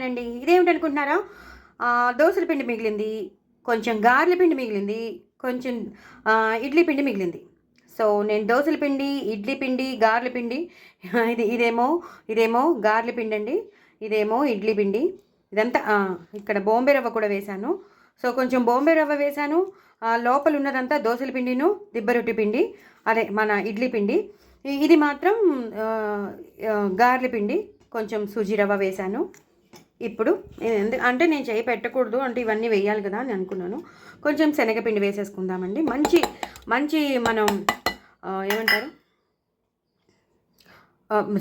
చేస్తున్నానండి. ఇదేమిటనుకుంటున్నారా? దోసల పిండి మిగిలింది, కొంచెం గారెల పిండి మిగిలింది, కొంచెం ఇడ్లీ పిండి మిగిలింది. సో, నేను దోసల పిండి, ఇడ్లీ పిండి, గారెల పిండి ఇదేమో గారెల పిండండి. ఇదేమో ఇడ్లీ పిండి. ఇదంతా ఇక్కడ బొంబే రవ్వ కూడా వేశాను. సో, కొంచెం బొంబే రవ్వ వేశాను. లోపల ఉన్నదంతా దోసల పిండిను, దిబ్బ రొట్టె పిండి, అదే మన ఇడ్లీ పిండి. ఇది మాత్రం గారెల పిండి. కొంచెం సూజీ రవ్వ వేశాను. ఇప్పుడు అంటే నేను చేయి పెట్టకూడదు అంటే ఇవన్నీ వేయాలి కదా అని అనుకున్నాను. కొంచెం శనగపిండి వేసేసుకుందామండి. మంచి మంచి మనం ఏమంటారు,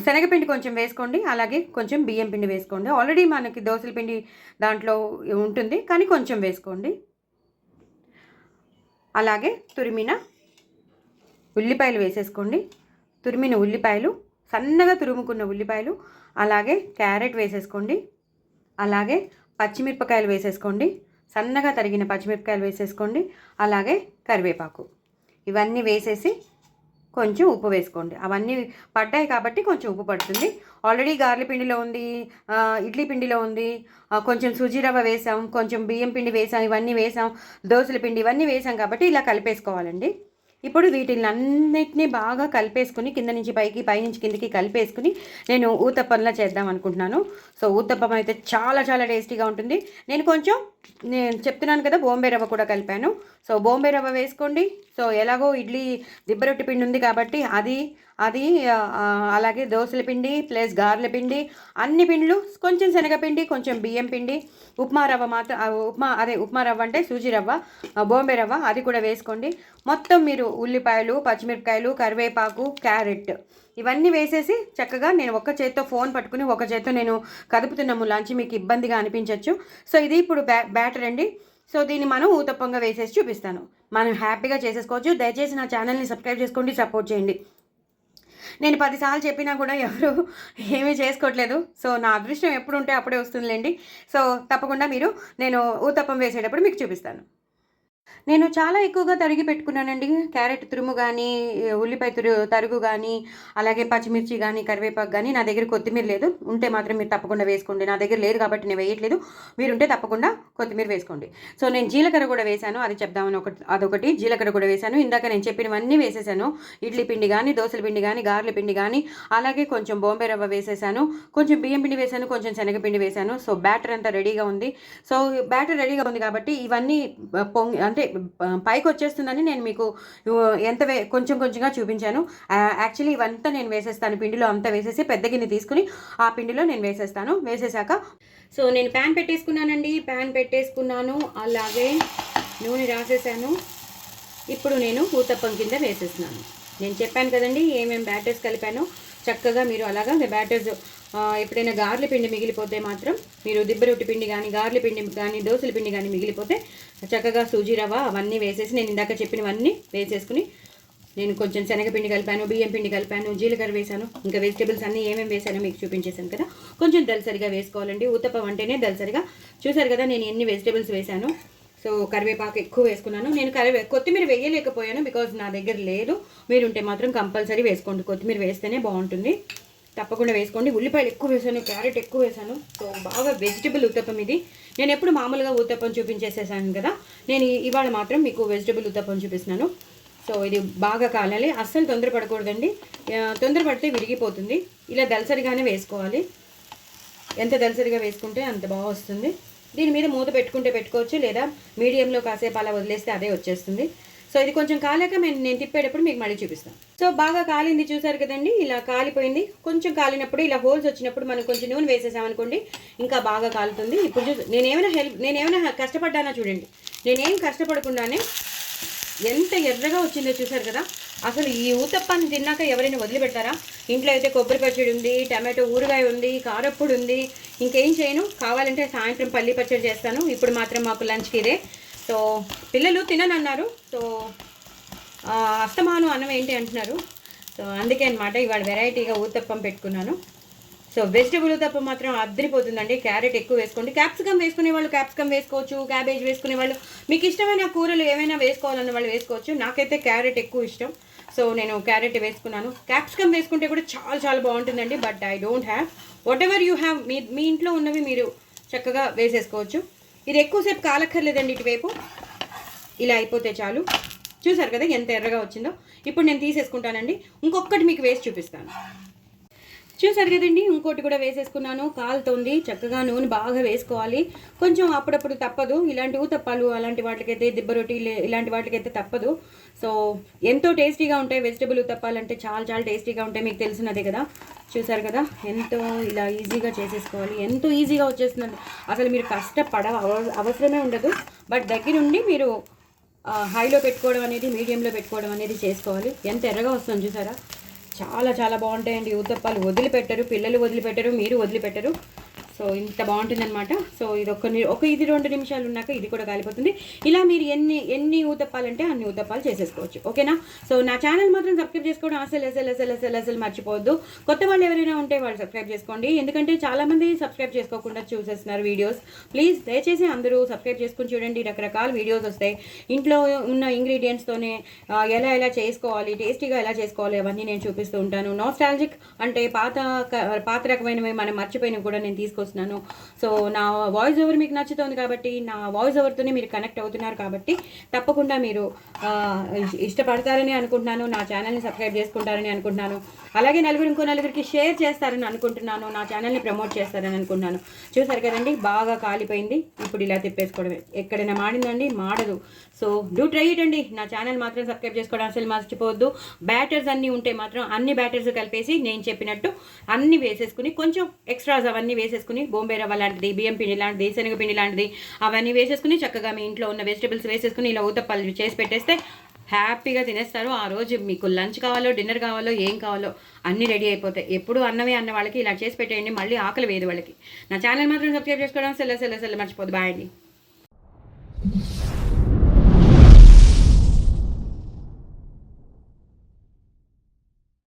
శనగపిండి కొంచెం వేసుకోండి. అలాగే కొంచెం బియ్యం పిండి వేసుకోండి. ఆల్రెడీ మనకి దోసల పిండి దాంట్లో ఉంటుంది, కానీ కొంచెం వేసుకోండి. అలాగే తురిమిన ఉల్లిపాయలు వేసేసుకోండి. తురిమిన ఉల్లిపాయలు, సన్నగా తురుముకున్న ఉల్లిపాయలు, అలాగే క్యారెట్ వేసేసుకోండి. అలాగే పచ్చిమిరపకాయలు వేసేసుకోండి. సన్నగా తరిగిన పచ్చిమిరపకాయలు వేసేసుకోండి. అలాగే కరివేపాకు, ఇవన్నీ వేసేసి కొంచెం ఉప్పు వేసుకోండి. అవన్నీ పడ్డాయి కాబట్టి కొంచెం ఉప్పు పడుతుంది. ఆల్రెడీ గారెల పిండిలో ఉంది, ఇడ్లీ పిండిలో ఉంది, కొంచెం సుజీ రవ్వ వేసాం, కొంచెం బియ్యం పిండి వేసాం, ఇవన్నీ వేసాం, దోసల పిండి ఇవన్నీ వేసాం కాబట్టి ఇలా కలిపేసుకోవాలండి. ఇప్పుడు వీటిలన్నిటినీ బాగా కలిపేసుకుని కింద నుంచి పైకి, పైనుంచి కిందకి కలిపేసుకుని నేను ఊతప్పంలా చేద్దాం అనుకుంటున్నాను. సో ఊతప్పం అయితే చాలా చాలా టేస్టీగా ఉంటుంది. నేను చెప్తున్నాను కదా, బొంబే రవ్వ కూడా కలిపాను. సో బొంబే రవ్వ వేసుకోండి. సో ఎలాగో ఇడ్లీ దిబ్బరొట్టి పిండి ఉంది కాబట్టి అది అలాగే దోసల పిండి ప్లస్ గారెల పిండి, అన్ని పిండ్లు, కొంచెం శనగపిండి, కొంచెం బియ్యం పిండి, ఉప్మా రవ్వ ఉప్మా రవ్వ అంటే సూజీ రవ్వ, బొంబే రవ్వ అది కూడా వేసుకోండి. మొత్తం మీరు ఉల్లిపాయలు, పచ్చిమిరపకాయలు, కరివేపాకు, క్యారెట్ ఇవన్నీ వేసేసి చక్కగా నేను ఒక చేత్తో ఫోన్ పట్టుకుని ఒక చేత్తో నేను కదుపుతున్నాము లంచ్, మీకు ఇబ్బందిగా అనిపించవచ్చు. సో ఇది ఇప్పుడు బ్యాటర్ అండి. సో దీన్ని మనం ఊతప్పంగా వేసేసి చూపిస్తాను. మనం హ్యాపీగా చేసేసుకోవచ్చు. దయచేసి నా ఛానల్ని సబ్స్క్రైబ్ చేసుకోండి, సపోర్ట్ చేయండి. నేను 10 సార్లు చెప్పినా కూడా ఎవరు ఏమీ చేసుకోవట్లేదు. సో నా అదృష్టం ఎప్పుడు ఉంటే అప్పుడే వస్తుందిలేండి. సో తప్పకుండా నేను ఊతప్పం వేసేటప్పుడు మీకు చూపిస్తాను. నేను చాలా ఎక్కువగా తరిగి పెట్టుకున్నానండి. క్యారెట్ తురుము కానీ, ఉల్లిపాయ తరుగు కానీ, అలాగే పచ్చిమిర్చి కానీ, కరివేపాకు కానీ. నా దగ్గర కొత్తిమీర లేదు, ఉంటే మాత్రం మీరు తప్పకుండా వేసుకోండి. నా దగ్గర లేదు కాబట్టి నేను వేయట్లేదు, మీరుంటే తప్పకుండా కొత్తిమీర వేసుకోండి. సో నేను జీలకర్ర కూడా వేశాను, అది చెప్దామని అదొకటి. జీలకర్ర కూడా వేశాను. ఇందాక నేను చెప్పినవన్నీ వేసేసాను. ఇడ్లీ పిండి కానీ, దోసల పిండి కానీ, గారెల పిండి కానీ, అలాగే కొంచెం బొంబే రవ్వ వేసేసాను, కొంచెం బియ్యం పిండి వేశాను, కొంచెం శనగపిండి వేశాను. సో బ్యాటర్ అంతా రెడీగా ఉంది. సో బ్యాటర్ రెడీగా ఉంది కాబట్టి ఇవన్నీ అంటే పైకి వచ్చేస్తుందని నేను మీకు కొంచెం కొంచెంగా చూపించాను. యాక్చువల్లీ ఇవంతా నేను వేసేస్తాను పిండిలో, అంతా వేసేసి పెద్ద గిన్నె తీసుకుని ఆ పిండిలో నేను వేసేస్తాను. వేసేసాక సో నేను ప్యాన్ పెట్టేసుకున్నానండి. ప్యాన్ పెట్టేసుకున్నాను, అలాగే నూనె రాసేసాను. ఇప్పుడు నేను ఊతప్పం కింద వేసేస్తున్నాను. నేను చెప్పాను కదండి ఏమేమి బ్యాటర్స్ కలిపానో. చక్కగా మీరు అలాగా బ్యాటర్స్ ఎప్పుడైనా గారెల పిండి మిగిలిపోతే మాత్రం మీరు దిబ్బరొట్టి పిండి కానీ, గారెల పిండి కానీ, దోసల పిండి కానీ మిగిలిపోతే చక్కగా సూజీ రవ్వ అవన్నీ వేసేసి నేను ఇందాక చెప్పినవన్నీ వేసేసుకుని నేను కొంచెం శనగపిండి కలిపాను, బియ్యం పిండి కలిపాను, జీలకర్ర వేశాను, ఇంకా వెజిటేబుల్స్ అన్నీ ఏమేమి వేసానో మీకు చూపించేశాను కదా. కొంచెం దళసరిగా వేసుకోవాలండి. ఊతప్పం అంటేనే దళసరిగా. చూసారు కదా నేను ఎన్ని వెజిటేబుల్స్ వేశాను. సో కరివేపాకు ఎక్కువ వేసుకున్నాను. నేను కొత్తిమీర వేయలేకపోయాను బికాజ్ నా దగ్గర లేదు. మీరుంటే మాత్రం కంపల్సరీ వేసుకోండి. కొత్తిమీర వేస్తేనే బాగుంటుంది, తప్పకుండా వేసుకోండి. ఉల్లిపాయలు ఎక్కువ వేసాను, క్యారెట్ ఎక్కువ వేసాను. సో బాగా వెజిటబుల్ ఊతప్పం ఇది. నేను ఎప్పుడు మామూలుగా ఊతప్పం చూపించేసేసాను కదా, నేను ఇవాళ మాత్రం మీకు వెజిటబుల్ ఊతప్పం చూపిస్తున్నాను. సో ఇది బాగా కాలాలి, అస్సలు తొందరపడకూడదండి. తొందరపడితే విరిగిపోతుంది. ఇలా దళసరిగానే వేసుకోవాలి. ఎంత దళసరిగా వేసుకుంటే అంత బాగా వస్తుంది. దీని మీద మూత పెట్టుకుంటే పెట్టుకోవచ్చు, లేదా మీడియంలో కాసేపు అలా వదిలేస్తే అదే వచ్చేస్తుంది. సో ఇది కొంచెం కాలాక నేను తిప్పేటప్పుడు మీకు మళ్ళీ చూపిస్తాను. సో బాగా కాలింది, చూసారు కదండి, ఇలా కాలిపోయింది. కొంచెం కాలినప్పుడు ఇలా హోల్స్ వచ్చినప్పుడు మనం కొంచెం నూనె వేసేసామనుకోండి ఇంకా బాగా కాలుతుంది. ఇప్పుడు నేనేమైనా కష్టపడ్డానా చూడండి. నేనేం కష్టపడకుండానే ఎంత ఎర్రగా వచ్చిందో చూసారు కదా. అసలు ఈ ఊతప్పాన్ని తిన్నాక ఎవరైనా వదిలిపెడతారా? ఇంట్లో అయితే కొబ్బరి పచ్చడి ఉంది, టమాటో ఊరగాయ ఉంది, కారప్పొడి ఉంది. ఇంకేం చేయను, కావాలంటే సాయంత్రం పల్లి పచ్చడి చేస్తాను. ఇప్పుడు మాత్రం మాకు లంచ్కి ఇదే. సో పిల్లలు తిననన్నారు. సో అస్తమాను అన్నం ఏంటి అంటున్నారు. సో అందుకే అనమాట ఇవాళ వెరైటీగా ఊతప్పం పెట్టుకున్నాను. సో వెజిటబుల్ ఊతప్పం మాత్రం అద్దరిపోతుందండి. క్యారెట్ ఎక్కువ వేసుకోండి. క్యాప్సికమ్ వేసుకునే వాళ్ళు క్యాప్సికమ్ వేసుకోవచ్చు, క్యాబేజ్ వేసుకునే వాళ్ళు, మీకు ఇష్టమైన కూరలు ఏమైనా వేసుకోవాలన్న వాళ్ళు వేసుకోవచ్చు. నాకైతే క్యారెట్ ఎక్కువ ఇష్టం. సో నేను క్యారెట్ వేసుకున్నాను. క్యాప్సికమ్ వేసుకుంటే కూడా చాలా చాలా బాగుంటుందండి. But I don't have. Whatever you have, మీ ఇంట్లో ఉన్నవి మీరు చక్కగా వేసేసుకోవచ్చు. ఇది ఎక్కువసేపు కాలక్కర్లేదండి. ఇటువైపు ఇలా అయిపోతే చాలు. చూసారు కదా ఎంత ఎర్రగా వచ్చిందో. ఇప్పుడు నేను తీసేసుకుంటానండి. ఇంకొకటి మీకు వేసి చూపిస్తాను. చూసారు కదండి, ఇంకోటి కూడా వేసేసుకున్నాను. కాలుతోంది. చక్కగా నూనె బాగా వేసుకోవాలి. కొంచెం అప్పుడప్పుడు తప్పదు. ఇలాంటి ఊతప్పాలు అలాంటి వాటికైతే, దిబ్బ రొట్టి ఇలాంటి వాటికైతే తప్పదు. సో ఎంతో టేస్టీగా ఉంటాయి. వెజిటబుల్ ఊతప్పాలు అంటే చాలా చాలా టేస్టీగా ఉంటాయి, మీకు తెలిసినదే కదా. చూసారు కదా ఎంతో ఇలా ఈజీగా చేసేసుకోవాలి. ఎంతో ఈజీగా వచ్చేస్తుందండి. అసలు మీరు అవసరమే ఉండదు. బట్ దగ్గరుండి మీరు హైలో పెట్టుకోవడం అనేది, మీడియంలో పెట్టుకోవడం అనేది చేసుకోవాలి. ఎంత ఎర్రగా వస్తుంది చూసారా. చాలా చాలా బాగుంటాయండి ఊతప్పాలు. వదిలిపెట్టరు, పిల్లలు వదిలిపెట్టరు, మీరు వదిలిపెట్టరు. సో ఇంత బాగుంటుందన్నమాట. సో ఇది ఇది 2 నిమిషాలు ఉన్నాక ఇది కూడా కాలిపోతుంది. ఇలా మీరు ఎన్ని ఊతప్పాలంటే అన్ని ఊతప్పాలు చేసేసుకోవచ్చు. ఓకేనా. సో నా ఛానల్ మాత్రం సబ్స్క్రైబ్ చేసుకోవడం అసలు మర్చిపోవద్దు. కొత్త వాళ్ళు ఎవరైనా ఉంటే వాళ్ళు సబ్స్క్రైబ్ చేసుకోండి. ఎందుకంటే చాలామంది సబ్స్క్రైబ్ చేసుకోకుండా చూసేస్తున్నారు వీడియోస్. ప్లీజ్ దయచేసి అందరూ సబ్స్క్రైబ్ చేసుకుని చూడండి. రకరకాల వీడియోస్ వస్తాయి. ఇంట్లో ఉన్న ఇంగ్రీడియంట్స్తోనే ఎలా చేసుకోవాలి, టేస్టీగా ఎలా చేసుకోవాలి అవన్నీ నేను చూపిస్తూ ఉంటాను. నాస్టాలజిక్ అంటే పాత రకమైనవి మనం మర్చిపోయినవి కూడా నేను తీసుకొస్తాను. సో నా వాయిస్ ఓవర్ మీకు నచ్చుతుంది కాబట్టి, నా వాయిస్ ఓవర్తోనే మీరు కనెక్ట్ అవుతున్నారు కాబట్టి తప్పకుండా మీరు ఇష్టపడతారని అనుకుంటున్నాను. నా ఛానల్ని సబ్స్క్రైబ్ చేసుకుంటారని అనుకుంటున్నాను. అలాగే ఇంకో నలుగురికి షేర్ చేస్తారని అనుకుంటున్నాను. నా ఛానల్ని ప్రమోట్ చేస్తారని అనుకుంటున్నాను. చూసారు కదండి బాగా కాలిపోయింది. ఇప్పుడు ఇలా తిప్పేసుకోవడమే. ఎక్కడైనా మాడిందండి, మాడదు. సో డూ ట్రై ఇట్ అండి. నా ఛానల్ మాత్రం సబ్స్క్రైబ్ చేసుకోవడం అసలు మర్చిపోవద్దు. బ్యాటర్స్ అన్నీ ఉంటే మాత్రం అన్ని బ్యాటర్స్ కలిపేసి నేను చెప్పినట్టు అన్నీ వేసేసుకుని, కొంచెం ఎక్స్ట్రాస్ అవన్నీ వేసేసుకుని, బొంబే రవ్వ లాంటిది, బియ్యం పిండి లాంటిది, శనగపిండి లాంటిది అవన్నీ వేసేసుకుని, చక్కగా మీ ఇంట్లో ఉన్న వెజిటబుల్స్ వేసేసుకుని ఇలా ఊతప్పాలు చేసి పెట్టేస్తే హ్యాపీగా తినేస్తారు. ఆ రోజు మీకు లంచ్ కావాలో, డిన్నర్ కావాలో, ఏం కావాలో అన్నీ రెడీ అయిపోతాయి. ఎప్పుడు అన్నమే అన్న వాళ్ళకి ఇలా చేసి పెట్టేయండి. మళ్ళీ ఆకలి వేయదు వాళ్ళకి. నా ఛానల్ మాత్రం సబ్స్క్రైబ్ చేసుకోవడం అసలు మర్చిపోదు. బాయ్ అండి.